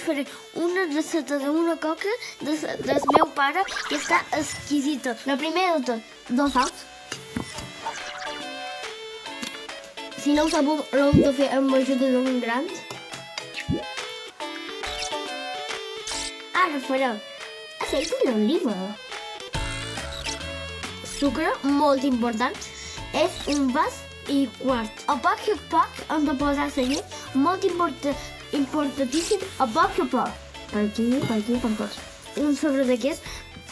faré una recepta d'una coca del meu pare que està exquisita. La primera de tot, 2 ous. Si no ho sabeu, l'heu de fer amb ajuda d'un gran. Ara farem aceite d'oliva. Sucre, molt important, és un vas i quart. A poc hem de posar la llet, molt importantíssim, a poc. Per aquí, per tots. Un sobre d'aquest,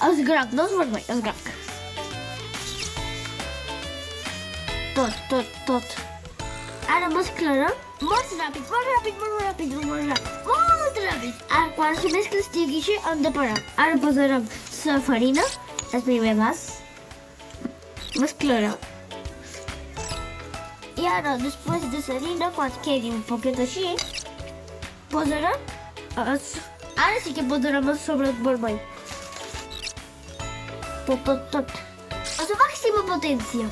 és groc, no és vermell, és groc. Tot. Ara mesclarem molt ràpid. Ara, quan la mescla estigui així, hem de parar. Ara posarem la farina, el primer vas. Mesclarem. I ara, després de la farina, quan quedi un poquet així, posarem... Ara sí que posarem el sobre vermell. Tot. A la màxima potència.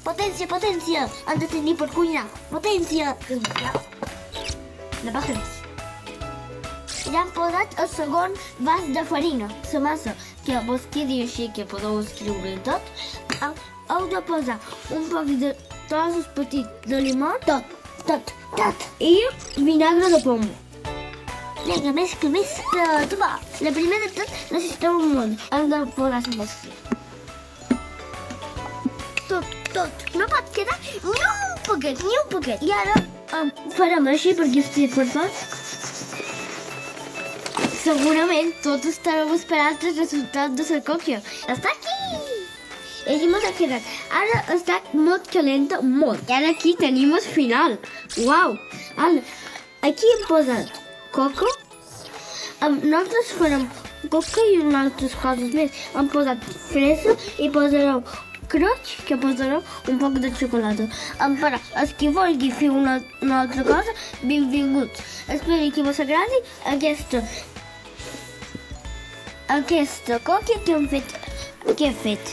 Potència! Han de tenir per cuinar. Potència! No passa res. Ja hem posat el segon vas de farina. La massa que vos quedi així, que podeu escriure tot. Heu de posar un poc de trossos petits de limó. Tot. I vinagre de pomo. Vinga, mescla. Toma. La primera de tot necessitem un molt. Hem de posar la mescla. Tot. No pot quedar ni un poquet. I ara farem així perquè estic per tot. Segurament tots estareu esperant el resultat de la còquia. Està aquí! I així m'ha quedat. Ara està molt calenta, molt. I ara aquí tenim el final. Uau! Aquí hem posat coco. Nosaltres farem coca i unes altres coses més. Hem posat fresa i posarem croix, que posarem un poc de xocolata. Però els que vulgui fer una altra cosa, benvinguts. Espero que vos agradi aquesta còquia que he fet.